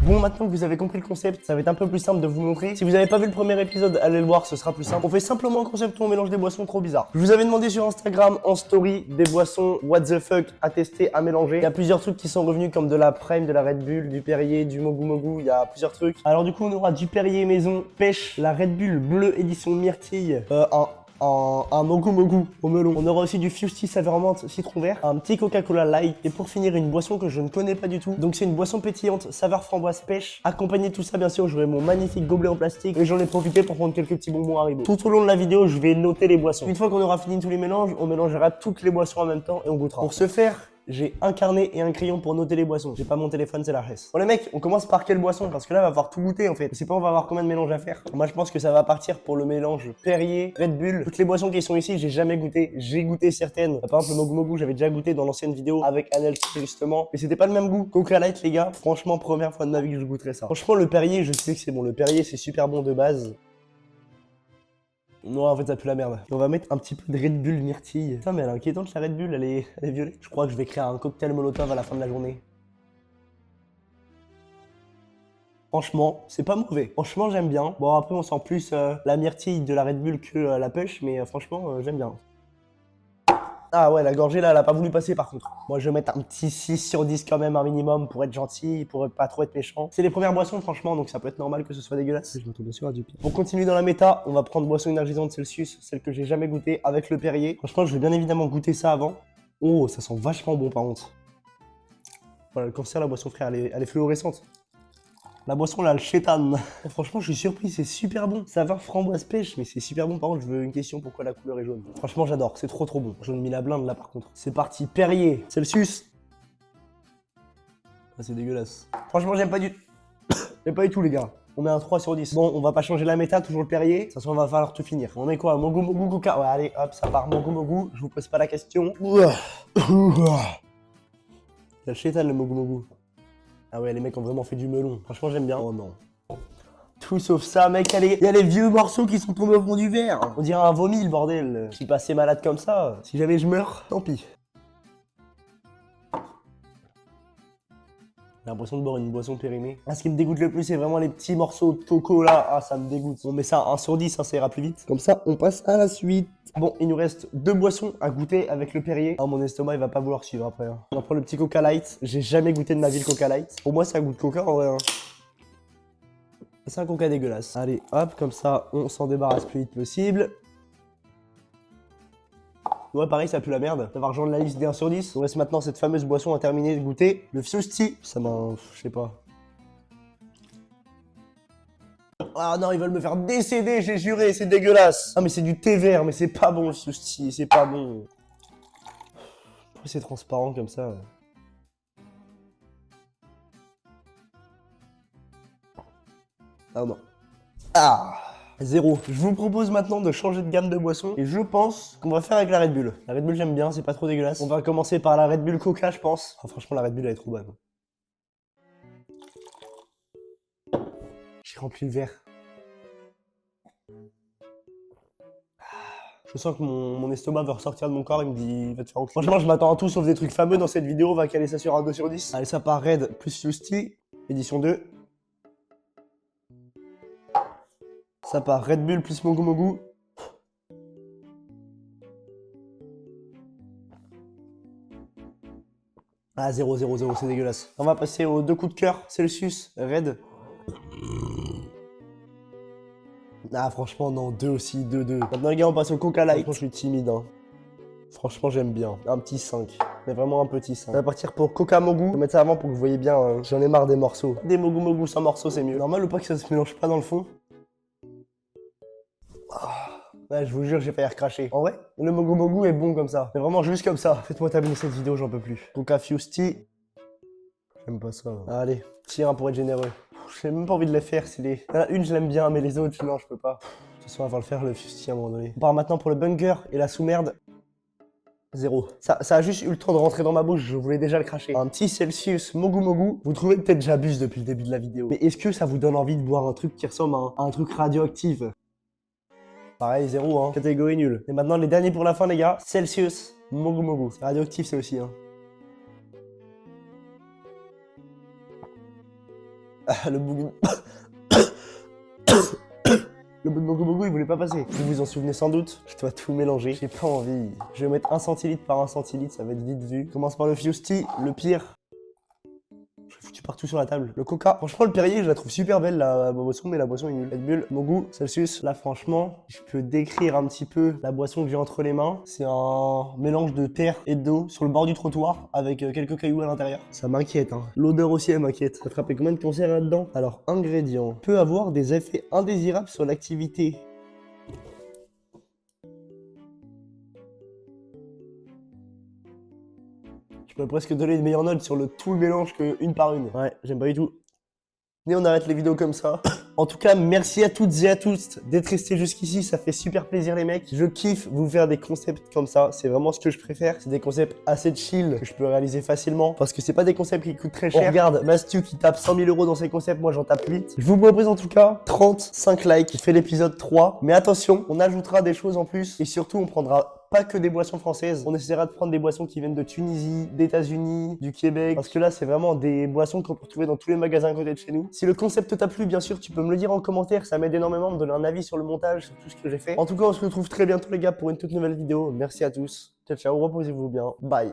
Bon, maintenant que vous avez compris le concept, ça va être un peu plus simple de vous montrer. Si vous n'avez pas vu le premier épisode, allez le voir, ce sera plus simple. On fait simplement un concept où on mélange des boissons trop bizarres. Je vous avais demandé sur Instagram, en story, des boissons what the fuck à tester, à mélanger. Il y a plusieurs trucs qui sont revenus comme de la Prime, de la Red Bull, du Perrier, du Mogu Mogu, il y a plusieurs trucs. Alors du coup, on aura du Perrier maison, pêche, la Red Bull bleue édition myrtille, un Mogu Mogu au melon. On aura aussi du Fusty saveur menthe citron vert, un petit Coca-Cola light et pour finir une boisson que je ne connais pas du tout. Donc c'est une boisson pétillante saveur framboise pêche. Accompagné de tout ça bien sûr, j'aurai mon magnifique gobelet en plastique et j'en ai profité pour prendre quelques petits bonbons Haribo. Tout au long de la vidéo, je vais noter les boissons. Une fois qu'on aura fini tous les mélanges, on mélangera toutes les boissons en même temps et on goûtera. Pour ce faire, j'ai un carnet et un crayon pour noter les boissons. J'ai pas mon téléphone, c'est la reste. Bon les mecs, on commence par quelle boisson? Parce que là, on va avoir tout goûter en fait. Je sais pas, on va avoir combien de mélanges à faire. Moi, je pense que ça va partir pour le mélange Perrier, Red Bull. Toutes les boissons qui sont ici, j'ai jamais goûté. J'ai goûté certaines. Par exemple, le Mogu Mogu, j'avais déjà goûté dans l'ancienne vidéo avec Anel justement. Mais c'était pas le même goût. Coca Light, les gars. Franchement, première fois de ma vie que je goûterais ça. Franchement, le Perrier, je sais que c'est bon. Le Perrier, c'est super bon de base. Non, en fait, ça pue la merde. Et on va mettre un petit peu de Red Bull myrtille. Putain, mais elle est inquiétante, la Red Bull, elle est violette. Je crois que je vais créer un cocktail molotov à la fin de la journée. Franchement, c'est pas mauvais. Franchement, j'aime bien. Bon, après, on sent plus la myrtille de la Red Bull que la pêche, mais franchement, j'aime bien. Ah ouais, la gorgée là, elle a pas voulu passer par contre. Moi, je vais mettre un petit 6 sur 10 quand même, un minimum, pour être gentil, pour pas trop être méchant. C'est les premières boissons, franchement, donc ça peut être normal que ce soit dégueulasse. Je m'attends bien sûr à du pire. Pour continuer dans la méta, on va prendre boisson énergisante Celsius, celle que j'ai jamais goûtée, avec le Perrier. Franchement, je vais bien évidemment goûter ça avant. Oh, ça sent vachement bon par contre. Voilà, le cancer, la boisson frère, elle est fluorescente. La boisson là, le chétan. Franchement, je suis surpris, c'est super bon. Saveur framboise pêche, mais c'est super bon. Par contre, je veux une question, pourquoi la couleur est jaune? Franchement, j'adore, c'est trop bon. Jaune mis la blinde là par contre. C'est parti, Perrier, Celsius. Ah, c'est dégueulasse. Franchement, j'aime pas du tout les gars. On met un 3 sur 10. Bon, on va pas changer la méta, toujours le Perrier. De toute façon, on va falloir tout finir. On met quoi? Mogu Mogu Coca. Ouais, allez, hop, ça part. Mogu Mogu. Je vous pose pas la question. C'est le chétan, le Mogu Mogu. Ah ouais, les mecs ont vraiment fait du melon. Franchement, j'aime bien. Oh non. Tout sauf ça, mec. Il y a les vieux morceaux qui sont tombés au fond du verre. On dirait un vomi, le bordel. Je suis passé malade comme ça. Si jamais je meurs, tant pis. J'ai l'impression de boire une boisson périmée. Ah, ce qui me dégoûte le plus, c'est vraiment les petits morceaux de coco là. Ah, ça me dégoûte. On met ça à 1 sur 10, hein, ça ira plus vite. Comme ça, on passe à la suite. Bon, il nous reste 2 boissons à goûter avec le Perrier. Ah, mon estomac, il va pas vouloir suivre après. Hein. On va prendre le petit Coca Light. J'ai jamais goûté de ma vie le Coca Light. Pour moi, c'est un goût de Coca en vrai. Hein. C'est un Coca dégueulasse. Allez, hop, comme ça, on s'en débarrasse le plus vite possible. Ouais, pareil, ça pue la merde. Ça va rejoindre la liste des 1 sur 10. On laisse maintenant cette fameuse boisson à terminer de goûter. Le Fusty. Ça m'a... je sais pas. Ah non, ils veulent me faire décéder, j'ai juré, c'est dégueulasse. Ah mais c'est du thé vert, mais c'est pas bon le Fusty, c'est pas bon. Pourquoi c'est transparent comme ça? Ah non. Ah, 0. Je vous propose maintenant de changer de gamme de boissons et je pense qu'on va faire avec la Red Bull. La Red Bull j'aime bien, c'est pas trop dégueulasse. On va commencer par la Red Bull Coca je pense. Oh, franchement la Red Bull elle est trop bonne. J'ai rempli le verre. Je sens que mon estomac va ressortir de mon corps, il me dit il va te faire enculer. Franchement je m'attends à tout sauf des trucs fameux dans cette vidéo, on va caler ça sur un 2 sur 10. Allez ça part Red plus Fusty, édition 2. Ça part Red Bull plus Mogu Mogu. Ah 0, 0, 0, c'est dégueulasse. On va passer aux 2 coups de cœur, Celsius, Red. Ah franchement non, 2 aussi, 2, 2. Maintenant les gars on passe au Coca Light. Franchement je suis timide hein. Franchement j'aime bien. Un petit 5. Mais vraiment un petit 5. On va partir pour Coca Mogu. Je vais mettre ça avant pour que vous voyez bien. Hein. J'en ai marre des morceaux. Des Mogu Mogu sans morceaux c'est mieux. Normal ou pas que ça se mélange pas dans le fond? Ouais, je vous jure, j'ai failli recracher. En vrai, le Mogu Mogu est bon comme ça. C'est vraiment juste comme ça. Faites-moi terminer cette vidéo, j'en peux plus. Coca Fusty. J'aime pas ça. Hein. Allez, tire un pour être généreux. J'ai même pas envie de les faire. Il y en a une, je l'aime bien, mais les autres, non, je peux pas. De toute façon, on va le faire, le Fusty, à un moment donné. On part maintenant pour le bunker et la sous-merde. 0. Ça a juste eu le temps de rentrer dans ma bouche, je voulais déjà le cracher. Un petit Celsius Mogu Mogu. Vous trouvez peut-être que j'abuse depuis le début de la vidéo. Mais est-ce que ça vous donne envie de boire un truc qui ressemble à un truc radioactif? Pareil, 0, hein. Catégorie nulle. Et maintenant, les derniers pour la fin, les gars. Celsius, Mogu Mogu. C'est radioactif, c'est aussi, hein. Ah, le bougou. Le bougou bougou, il voulait pas passer. Vous vous en souvenez sans doute. Je dois tout mélanger. J'ai pas envie. Je vais mettre 1 centilitre par 1 centilitre, ça va être vite vu. Commence par le Fusti, le pire. Je l'ai foutu partout sur la table. Le coca. Franchement, le Perrier, je la trouve super belle, la boisson, mais la boisson est nulle. Red Bull, mon goût, Celsius. Là, franchement, je peux décrire un petit peu la boisson que j'ai entre les mains. C'est un mélange de terre et d'eau sur le bord du trottoir avec quelques cailloux à l'intérieur. Ça m'inquiète, hein. L'odeur aussi, elle m'inquiète. Ça frappait combien de cancers là-dedans? Alors, ingrédients. Peut avoir des effets indésirables sur l'activité. Je pourrais presque donner une meilleure note sur tout le mélange que une par une. Ouais, j'aime pas du tout. Mais on arrête les vidéos comme ça. En tout cas, merci à toutes et à tous d'être restés jusqu'ici. Ça fait super plaisir, les mecs. Je kiffe vous faire des concepts comme ça. C'est vraiment ce que je préfère. C'est des concepts assez chill que je peux réaliser facilement parce que c'est pas des concepts qui coûtent très cher. On regarde Mastu qui tape 100 000 € dans ses concepts. Moi, j'en tape 8. Je vous propose en tout cas 35 likes qui fait l'épisode 3. Mais attention, on ajoutera des choses en plus et surtout, on prendra pas que des boissons françaises. On essaiera de prendre des boissons qui viennent de Tunisie, d'États-Unis, du Québec. Parce que là, c'est vraiment des boissons qu'on peut retrouver dans tous les magasins à côté de chez nous. Si le concept t'a plu, bien sûr, tu peux me le dire en commentaire. Ça m'aide énormément de me donner un avis sur le montage, sur tout ce que j'ai fait. En tout cas, on se retrouve très bientôt, les gars, pour une toute nouvelle vidéo. Merci à tous. Ciao, ciao. Reposez-vous bien. Bye.